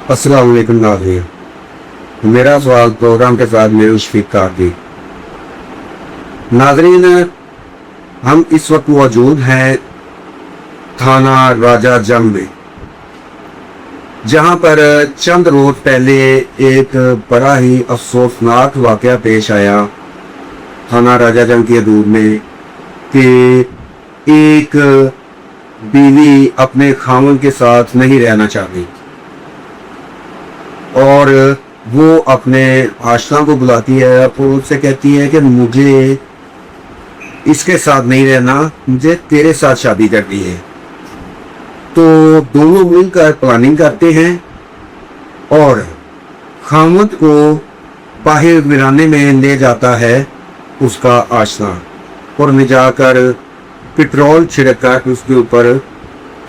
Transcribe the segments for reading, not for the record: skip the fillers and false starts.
السلام علیکم ناظرین، میرا سوال پروگرام کے ساتھ میرے شفیق کاردی۔ ناظرین، ہم اس وقت موجود ہیں تھانہ راجہ جنگ میں، جہاں پر چند روز پہلے ایک بڑا ہی افسوسناک واقعہ پیش آیا تھانہ راجہ جنگ کی حدود میں کہ ایک بیوی اپنے خاوند کے ساتھ نہیں رہنا چاہتی اور وہ اپنے آشنا کو بلاتی ہے اور اس سے کہتی ہے کہ مجھے اس کے ساتھ نہیں رہنا، مجھے تیرے ساتھ شادی کرنی ہے۔ تو دونوں مل کر پلاننگ کرتے ہیں اور خاوند کو باہر ویرانے میں لے جاتا ہے اس کا آشنا، اور لے جا کر پٹرول چھڑک کر اس کے اوپر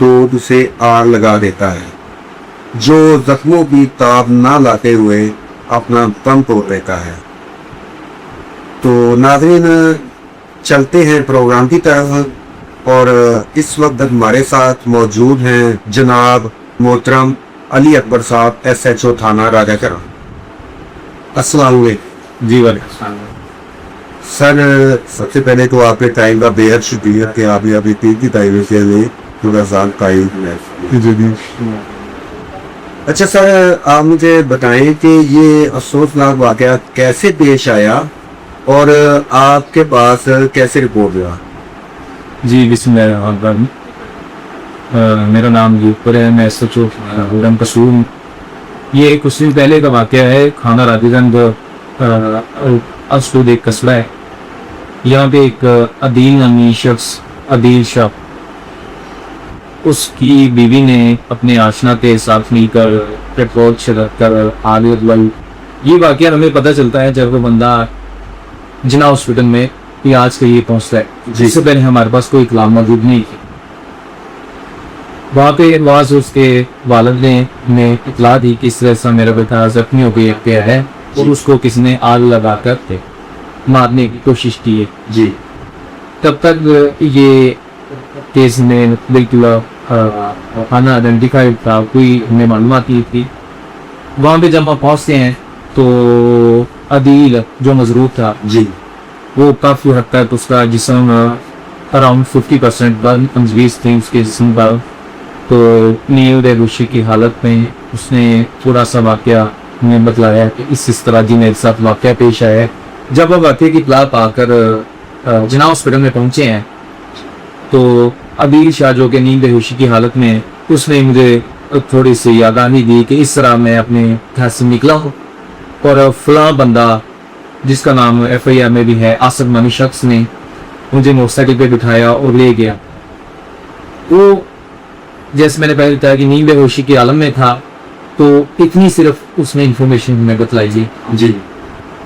دودھ سے آگ لگا دیتا ہے، جو زخموں کی تاب نہ لاتے ہوئے اپنا دم توڑ دیتا ہے۔ تو ناظرین، چلتے ہیں پروگرام کی طرف، اور اس وقت ہمارے ساتھ موجود ہیں جناب محترم علی اکبر صاحب، ایس ایچ او تھانہ راجہ جنگ۔ السلام علیکم۔ جی وعلیکم السلام۔ سر، سب سے پہلے تو آپ کے ٹائم کا بے حد شکریہ کہ آپ نے ابھی تین کی ٹائم کے لیے پورا سال ٹائم۔ اچھا سر، آپ مجھے بتائیں کہ یہ افسوسناک واقعہ کیسے پیش آیا اور آپ کے پاس کیسے رپورٹ ہوا؟ جی بسم اللہ الرحمن الرحیم۔ میرا نام یوپر ہے، میں ایس ایچ او گرم قصور ہوں۔ یہ کچھ دن پہلے کا واقعہ ہے۔ تھانہ راجہ جنگ اسود ایک قصبہ ہے، یہاں پہ ایک عدیل نامی شخص، عدیل شاہ، اس کی بیوی نے اپنے آشنا کے ساتھ مل کر پیٹرول چھڑک کر آگ لگوائی۔ یہ واقعہ ہمیں پتہ چلتا ہے جب وہ بندہ جنا ہاسپٹل میں علاج کے لیے پہنچتا ہے، جس سے پہلے ہمارے پاس کوئی اطلاع موجود نہیں تھی۔ وہاں پہ بعض اس کے والد نے ہمیں اطلاع دی کہ اس طرح سے میرا بیٹا زخمی ہو گیا ہے اور اس کو کسی نے آگ لگا کر مارنے کی کوشش کی ہے۔ جی، تب تک یہ کیس میں بالکل خانہ آئیڈینٹیفائی تھا، کوئی ہمیں معلومات نہیں تھی۔ وہاں پہ جب ہم پہنچتے ہیں تو عدیل جو مضروب تھا، جی، وہ کافی حد تک اس کا جسم اراؤنڈ 50% برن تنجویز تھی اس کے جسم پر، تو نیل بے ہوشی کی حالت میں اس نے تھوڑا سا واقعہ ہمیں بتلایا کہ اس طرح جی میرے ساتھ واقعہ پیش آیا ہے۔ جب وہ واقعے کی اطلاع پا کر جناح ہاسپٹل میں پہنچے ہیں تو عدیل شاہ جو کہ نیند بے ہوشی کی حالت میں، اس نے مجھے تھوڑی سی آگاہی دی کہ اس طرح میں اپنے گھر سے نکلا ہوں اور فلاں بندہ جس کا نام ایف آئی آر میں بھی ہے آصف نامی شخص نے مجھے موٹر سائیکل پہ بٹھایا اور لے گیا۔ وہ جیسے میں نے پہلے بتایا کہ نیند بے ہوشی کی عالم میں تھا، تو اتنی صرف اس نے انفارمیشن میں بتلائی جی۔ جی،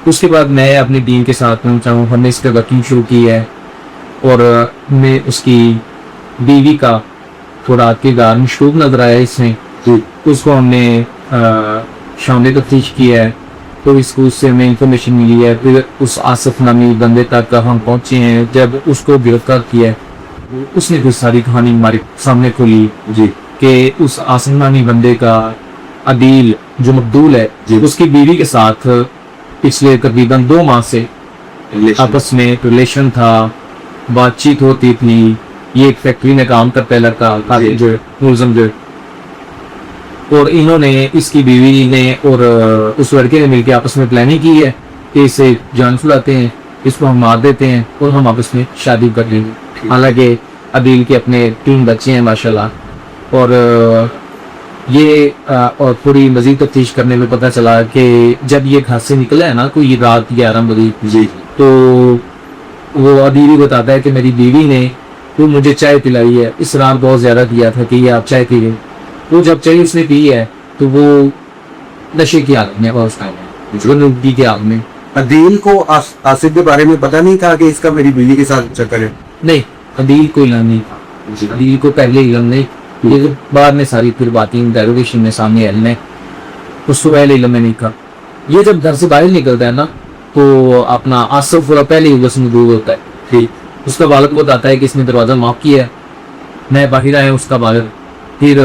اس کے بعد میں اپنی ٹیم کے ساتھ پہنچا ہوں، ہم نے اس پہ ورکنگ شروع کی ہے، اور میں اس کی بیوی کا تھوڑا کردار مشکوک نظر آیا اس میں۔ اس کو ہم نے شامل تفتیش کی ہے، تو اس کو اس سے ہمیں انفارمیشن ملی ہے۔ پھر اس آصف نامی بندے تک ہم پہنچے ہیں، جب اس کو گرفتار کیا ہے اس نے پھر ساری کہانی ہمارے سامنے کھولی جی، کہ اس آصف نامی بندے کا عدیل جو مقدول ہے، اس کی بیوی کے ساتھ پچھلے تقریباً 2 ماہ سے آپس میں ریلیشن تھا، بات چیت ہوتی تھی۔ یہ ایک فیکٹری میں کام کرتا ہے لڑکا جو ملزم جو، اور انہوں نے اس کی بیوی نے اور اس لڑکے نے مل کے آپس میں پلاننگ کی ہے کہ اسے جان چھڑاتے ہیں، اس کو ہم مار دیتے ہیں اور ہم آپس میں شادی کر لیں گے۔ حالانکہ عدیل کے اپنے 3 بچے ہیں ماشاءاللہ، اور یہ اور تھوڑی مزید تفتیش کرنے میں پتہ چلا کہ جب یہ گھر سے نکلا ہے نا کوئی رات 11 بجے، جی، تو وہ عدیل بتاتا ہے کہ میری بیوی نے تو مجھے چائے پلائی ہے، اس رات بہت زیادہ دیا تھا کہ یہ آپ چائے پی لیں۔ وہ جب چائے اس نے پی ہے تو وہ نشے کی حالت میں اس ٹائم کی حالت میں۔ عدیل کو آصف کے بارے میں پتہ نہیں تھا کہ اس کا میری بیوی کے ساتھ چکر ہے؟ نہیں، عدیل کو علم نہیں تھا، عدیل کو پہلے علم نہیں، یہ بعد میں ساری پھر باتیں انٹروگیشن میں سامنے علم ہے، اس کو پہلے علم میں نہیں تھا۔ یہ جب گھر سے باہر نکلتا ہے نا تو اپنا آصف پہلے ہی بس مدعو ہوتا ہے، ٹھیک، اس کا والد کو بتاتا ہے کہ اس نے دروازہ معاف کیا ہے، میں باہر آیا اس کا والد، پھر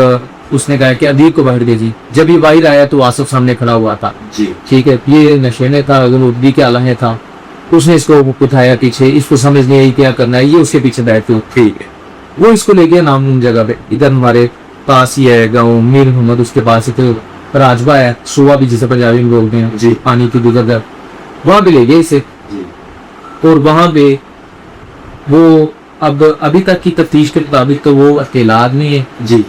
اس نے کہا کہ ادیب کو باہر دے دی. جب یہ باہر آیا تو آصف سامنے کھڑا ہوا تھا. جی ٹھیک ہے, یہ نشے میں تھا, اردو کے آلہ میں تھا. اس نے اس کو اٹھایا پیچھے, اس کو سمجھ نہیں آئی کیا کرنا ہے, یہ اس کے پیچھے بیٹھے. ٹھیک ہے. وہ اس کو لے گیا نام جگہ پہ, ادھر ہمارے پاس ہی ہے گاؤں میر محمد, اس کے پاس ایک راجبا ہے, صوبہ بھی جسے پنجابی میں بولتے ہیں, جی. پانی کی گزر, وہاں پہ لے گئے اسے. جی اور وہاں پہ وہ اب ابھی تک کی تفتیش کے مطابق تو وہ اکیلا آدمی ہے. جی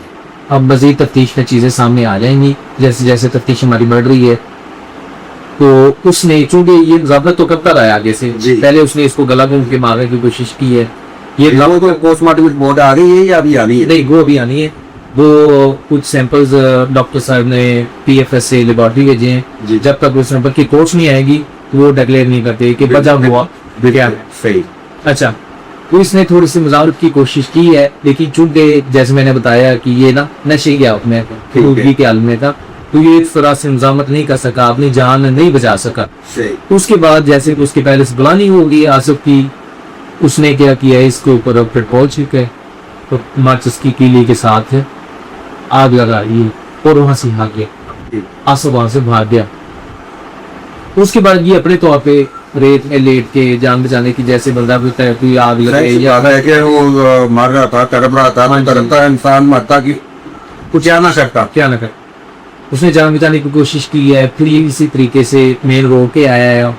اب مزید تفتیش میں چیزیں سامنے آ جائیں گی جیسے جیسے تفتیش ہماری بڑھ رہی ہے. تو اس نے چونکہ یہ ضابط تو کرتا رہا آگے سے, جی. پہلے اس نے اس کو گلا گھونٹ کے مارنے کی کوشش کی ہے. یہ وہ تو پوسٹ مارٹم رپورٹ آ گئی ہے یا ابھی آنی ہے؟ نہیں, وہ ابھی آنی ہے. وہ کچھ سیمپلز ڈاکٹر صاحب نے پی ایف ایس سے لیبارٹری بھیجے ہیں. جی. جب تک اس سیمپل کی کوچ نہیں آئے گی وہ ڈکلیئر نہیں کرتے کہ وجہ ہوا کیا ہے. صحیح. اچھا, تو اس نے تھوڑی سی مزاحمت کی کوشش کی ہے, لیکن چونکہ جیسے میں نے بتایا کہ یہ نا نشے کے حالت میں روگی کے حالت میں تھا, تو یہ اس طرح سے مزاحمت نہیں کر سکا, اپنی جان نہیں بچا سکا. صحیح. اس کے بعد جیسے اس کے پہلے سے بلانی ہوگی آصف کی, اس نے کیا کیا ہے, اس کے اوپر پیٹرول چھڑکا, تو ماچس کی کیلی کے ساتھ آگ لگائی اور وہاں سے بھاگ گیا. آصف وہاں سے بھاگ گیا. اس کے بعد یہ اپنے طور پہ ریت میں لیٹ کے جان بچانے کی جیسے بندہ بولتا ہے کوئی آگ لگے یا ہے کہ وہ مر رہا تھا, تڑپ رہا تھا, تڑپتا انسان مرتا کی کچھ نہ سکتا. کیا نہ کر, اس نے جان بچانے کی کوشش کی ہے. پھر یہ اسی طریقے سے مین روڈ کے آیا ہے,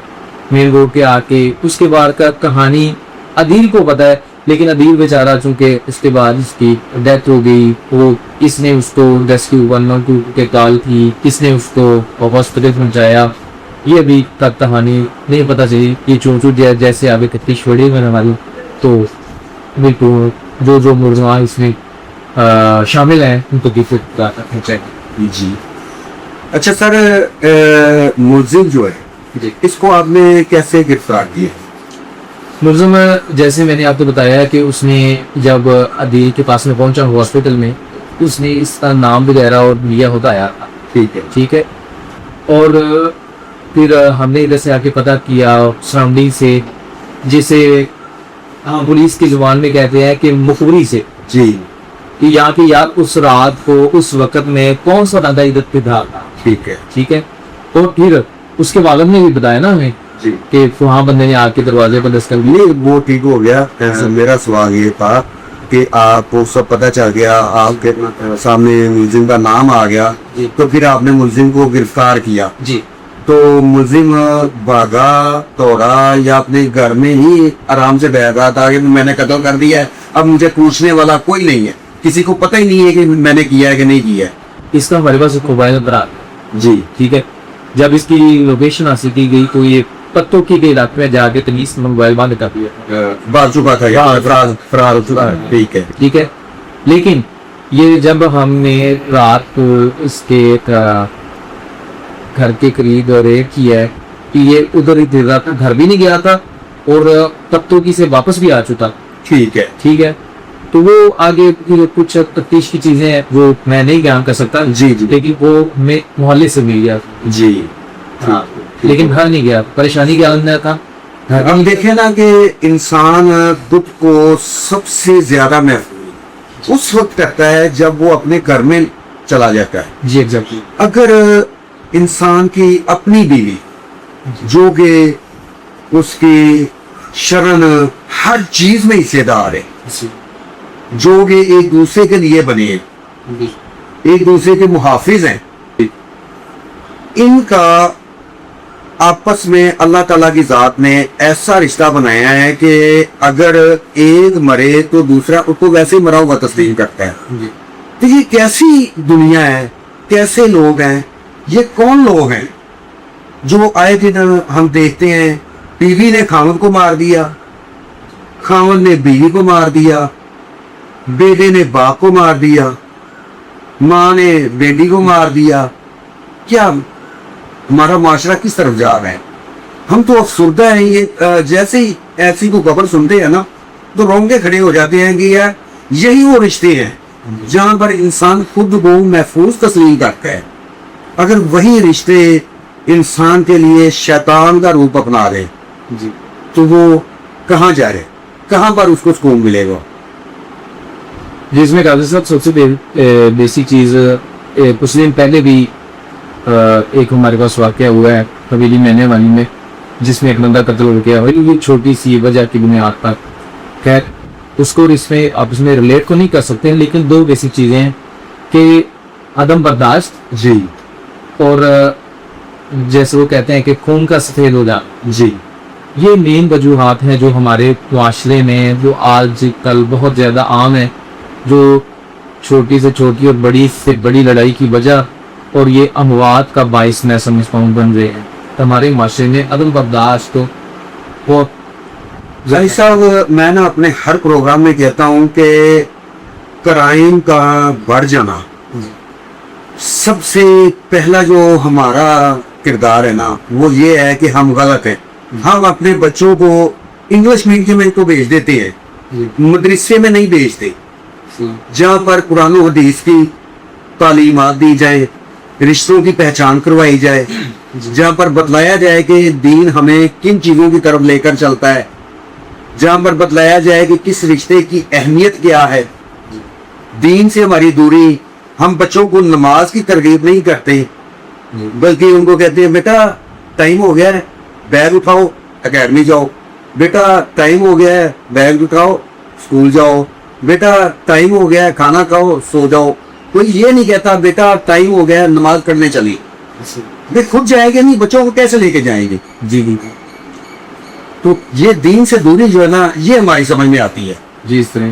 مین روڈ کے آ کے اس کے بعد کا کہانی عدیل کو پتا ہے, لیکن عدیل بیچارہ چونکہ اس کے بعد اس کی ڈیتھ ہو گئی, وہ کس نے اس کو ریسکیو 112 کے کال کی, کس نے اس کو ہاسپٹل پہنچایا, یہ ابھی تک کہانی نہیں پتا چلی. یہ چونچو جیسے آگے کتنی چھوڑی میں ہماری, تو بالکل جو ملزمان اس میں شامل ہیں ان کو پہنچائے. جی. اچھا سر, ملزم جو ہے جی, اس کو آپ نے کیسے گرفتار کیا؟ ملزم جیسے میں نے آپ کو بتایا کہ اس نے جب عدیل کے پاس میں پہنچا ہاسپٹل میں, اس نے اس کا نام وغیرہ اور لیا ہوتا آیا تھا. ٹھیک ہے. ٹھیک ہے. اور پھر ہم نے ادھر سے آ کے پتہ کیا سراؤنڈنگ سے, جسے پولیس کی زبان میں کہتے ہیں کہ مخبری سے, جی. کہ یہاں کی یاد اس رات کو اس وقت میں کون سا بندہ ادھر پہ تھا. ٹھیک ہے. ٹھیک ہے. اور پھر اس کے والد نے بھی بتایا نا ہمیں جی کہ وہاں بندے نے آ کے دروازے پر دستک دی. نہیں, وہ ٹھیک ہو گیا. میرا سوال یہ تھا کہ آپ کو سب پتہ چل گیا, آپ کے سامنے ملزم کا نام آ گیا, جی. تو پھر آپ نے ملزم کو گرفتار کیا. جی. تو ملزم بھاگا دوڑا یا اپنے گھر میں ہی آرام سے بیٹھ رہا تھا کہ میں نے قتل کر دیا ہے, اب مجھے پوچھنے والا کوئی نہیں ہے, کسی کو پتہ ہی نہیں ہے کہ میں نے کیا ہے کہ نہیں کیا ہے؟ اس کا ہمارے پاس موبائل نمبر آ جی. ٹھیک ہے. جب اس کی لوکیشن حاصل کی گئی تو یہ پتوں کی گئی علاقے میں جا کے تمیز موبائل بند کر دیا, بھاگ چکا تھا, فرار ہو چکا ہے. ٹھیک ہے. ٹھیک ہے. لیکن یہ جب ہم نے رات کو اس کے گھر کے قریب ریڈ کیا ہے کہ یہ ادھر ہی دیر رات گھر بھی نہیں گیا تھا اور پتوں کی سے واپس بھی آ چکا. ٹھیک ہے. ٹھیک ہے. تو وہ آگے کچھ تفتیش کی چیزیں ہیں وہ میں نہیں بیان کر سکتا. جی جی. لیکن وہ میں محلے سے مل گیا. جی. ہاں. لیکن گھر نہیں گیا, پریشانی کے حال میں تھا. ہم دیکھیں نا کہ انسان دکھ کو سب سے زیادہ محفوظ اس وقت کرتا ہے جب وہ اپنے گھر میں چلا جاتا ہے. جی ایگزیکٹلی. اگر انسان کی اپنی بیوی جو کہ اس کی شرن ہر چیز میں حصے دار ہے, جو کہ ایک دوسرے کے لیے بنے, ایک دوسرے کے محافظ ہیں, ان کا آپس میں اللہ تعالیٰ کی ذات نے ایسا رشتہ بنایا ہے کہ اگر ایک مرے تو دوسرا اس کو ویسے ہی مرا ہوا تسلیم کرتا ہے. تو یہ کیسی دنیا ہے, کیسے لوگ ہیں, یہ کون لوگ ہیں جو آئے دن ہم دیکھتے ہیں بیوی نے خاوند کو مار دیا, خاوند نے بیوی کو مار دیا, بیٹے نے باپ کو مار دیا, ماں نے بیٹی کو مار دیا. کیا ہمارا معاشرہ کس طرف جا رہا ہے؟ ہم تو افسردہ ہیں. یہ جیسے ہی ایسی کو خبر سنتے ہیں نا تو رونگے کھڑے ہو جاتے ہیں کہ یار یہی وہ رشتے ہیں جہاں پر انسان خود کو محفوظ تسلیم کرتا ہے. اگر وہی رشتے انسان کے لیے شیطان کا روپ اپنا رہے تو وہ کہاں جا رہے, کہاں پر اس کو سکون ملے گا؟ جس میں قاضی صاحب سب سے بیسک چیز کچھ دن پہلے بھی ایک ہمارے پاس واقعہ ہوا ہے حویلی مینے والی میں، جس میں ایک بندہ قتل ہو گیا. یہ چھوٹی سی وجہ کی بنیاد پر، خیر اس کو اس میں آپ اس میں ریلیٹ کو نہیں کر سکتے ہیں، لیکن دو بیسک چیزیں ہیں کہ عدم برداشت جی اور جیسے وہ کہتے ہیں کہ خون کا سفید ہو جانا. جی یہ مین وجوہات ہیں جو ہمارے معاشرے میں جو آج کل بہت زیادہ عام ہے، جو چھوٹی سے چھوٹی اور بڑی سے بڑی لڑائی کی وجہ اور یہ اموات کا باعث میں سمجھتا ہوں بن رہے ہیں. ہمارے معاشرے میں عدم برداشت تو بہت ظاہر صاحب میں نا اپنے ہر پروگرام میں کہتا ہوں کہ کرائم کا بڑھ جانا سب سے پہلا جو ہمارا کردار ہے نا وہ یہ ہے کہ ہم غلط ہیں. ہم اپنے بچوں کو انگلش میڈیم میں تو بھیج دیتے ہیں، مدرسے میں نہیں بھیجتے جہاں پر قرآن و حدیث کی تعلیمات دی جائے، رشتوں کی پہچان کروائی جائے، جہاں پر بتلایا جائے کہ دین ہمیں کن چیزوں کی طرف لے کر چلتا ہے، جہاں پر بتلایا جائے کہ کس رشتے کی اہمیت کیا ہے، دین سے ہماری دوری. ہم بچوں کو نماز کی ترغیب نہیں کرتے بلکہ ان کو کہتے ہیں بیٹا ٹائم ہو گیا ہے بیگ اٹھاؤ اکیڈمی جاؤ، بیٹا ٹائم ہو گیا ہے بیگ اٹھاؤ اسکول جاؤ، بیٹا ٹائم ہو گیا ہے کھانا کھاؤ سو جاؤ. کوئی یہ نہیں کہتا بیٹا ٹائم ہو گیا ہے نماز پڑھنے چلی. خود جائیں گے نہیں، بچوں کو کیسے لے کے جائیں گے؟ جی جی تو یہ دین سے دوری جو ہے نا یہ ہماری سمجھ میں آتی ہے. جی اس طرح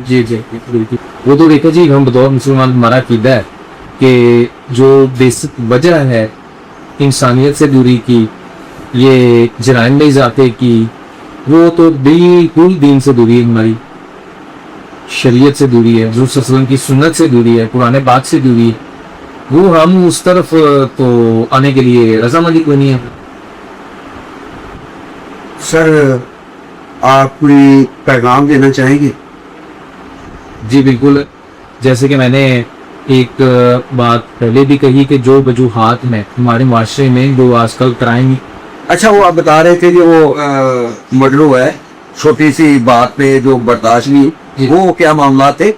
جی جی بالکل. وہ تو دیکھو جی ہم بطور مسلمان ہمارا عقیدہ ہے کہ جو بیسک وجہ ہے انسانیت سے دوری کی، یہ جرائم میں اضافے کی، وہ تو بالکل دین سے دوری ہے، ہماری شریعت سے دوری ہے، حضور صلی اللہ علیہ وسلم کی سنت سے دوری ہے، قرآن پاک سے دوری ہے. وہ ہم اس طرف تو آنے کے لیے رضامندی کوئی نہیں ہے. سر آپ کوئی پیغام دینا چاہیں گے؟ جی بالکل. جیسے کہ میں نے ایک بات پہلے بھی کہی کہ جو وجوہات میں ہمارے معاشرے میں جو آج کل کرائم. اچھا وہ آپ بتا رہے تھے کہ وہ مرڈر ہوا ہے چھوٹی سی بات پہ جو برداشت نہیں، وہ کیا معاملات تھے؟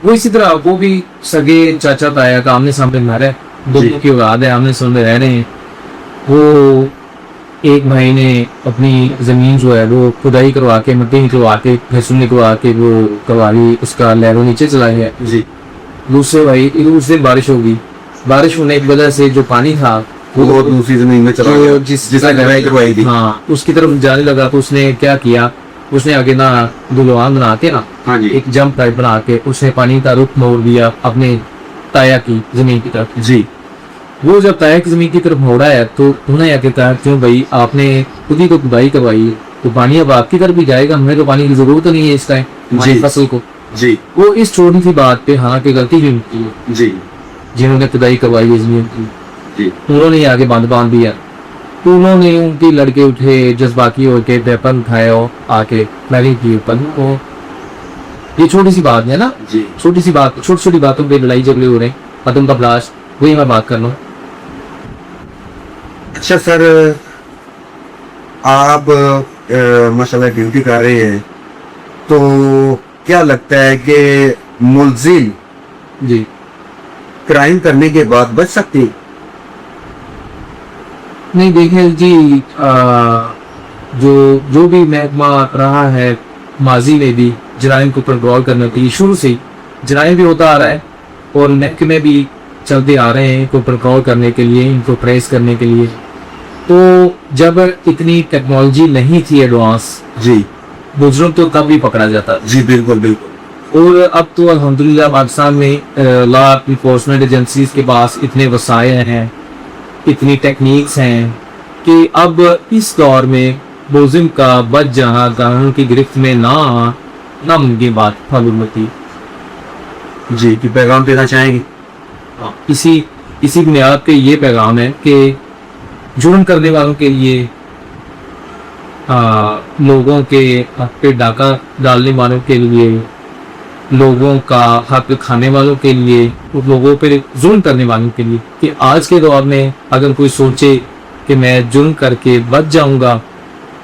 وہ اسی طرح وہ بھی سگے چاچا تایا کا آمنے سامنے مارا ہے، دو کی اولاد ہے، آمنے سامنے رہ رہے ہیں. وہ ایک بھائی نے اپنی زمین جو ہے وہ کھدائی کروا کے مٹی نکلوا کے گھسوں نکلوا کے وہ کباری اس کا لیرو نیچے چلائی ہے. جی دوسرے بھائی اس دن بارش ہوگی، بارش ہونے کی وجہ سے جو پانی تھا وہ دوسری زمین میں چلا گیا جس نے گہرائی کروائی تھی. ہاں اس کی طرف جانے لگا تو اس نے کیا کیا، اس نے آگے نا دلوان بنا کے نا ایک جمپ ٹائپ بنا کے اس نے پانی کا رخ موڑ دیا اپنے تایا کی زمین کی طرف. جی وہ جب تایا کی زمین کی طرف موڑا ہے تو انہوں نے آ کے کہا کیوں بھائی آپ نے خود ہی تو کھدائی کروائی ہے تو پانی اب آپ کی طرف بھی جائے گا، ہمیں تو پانی کی ضرورت نہیں ہے اس ٹائم ہماری فصل کو. جی وہ اس چھوٹی سی بات پہ حالانکہ غلطی بھی ہوتی ہے جی جنہوں نے کھدائی کروائی ہے زمین کی، جی انہوں نے آگے باندھ دیا. تو انہوں نے ان کی لڑکے اٹھے جذباتی ہو کے ویپن اٹھائے اور آ کے فائرنگ کی اوپر. یہ چھوٹی سی بات ہے نا، جی چھوٹی سی بات، چھوٹی چھوٹی باتوں پہ لڑائی جھگڑے ہو رہے ہیں، عدم برداشت، وہی میں بات کر رہا ہوں. اچھا سر آپ ماشاءاللہ ڈیوٹی کر رہے ہیں تو کیا لگتا ہے کہ ملزم جی کرائم کرنے کے بعد بچ سکتے ہیں؟ نہیں دیکھیں جی جو بھی محکمہ رہا ہے ماضی میں بھی جرائم کو کنٹرول کرنے کے لیے شروع سے ہی جرائم بھی ہوتا آ رہا ہے اور محکمے بھی چلتے آ رہے ہیں ان کو کنٹرول کرنے کے لیے، ان کو ٹریس کرنے کے لیے. تو جب اتنی ٹیکنالوجی نہیں تھی ایڈوانس، جی مجرم تو تب بھی پکڑا جاتا. جی بالکل بالکل. اور اب تو الحمدللہ پاکستان میں لا انفورسمنٹ ایجنسیز کے پاس اتنے وسائل ہیں، اتنی ٹیکنیکس ہیں کہ اب اس دور میں ملزم کا بچ جانا قانون کی گرفت میں نہ ناممکن بات معلوم ہوتی. جی کہ پیغام دینا چاہیں گے؟ اسی بنیاد پہ یہ پیغام ہے کہ جرم کرنے والوں کے لیے، لوگوں کے حق پہ ڈاکہ ڈالنے والوں کے لیے، لوگوں کا حق کھانے والوں کے لیے، لوگوں پہ ظلم کرنے والوں کے لیے، کہ آج کے دور میں اگر کوئی سوچے کہ میں جرم کر کے بچ جاؤں گا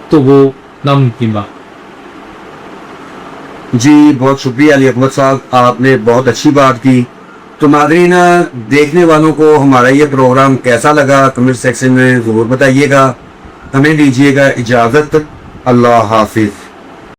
تو وہ ناممکن بات. جی بہت شکریہ علی اکبر صاحب، آپ نے بہت اچھی بات کی. تو ناظرین دیکھنے والوں کو ہمارا یہ پروگرام کیسا لگا کمنٹ سیکشن میں ضرور بتائیے گا. ہمیں دیجیے گا اجازت. اللہ حافظ.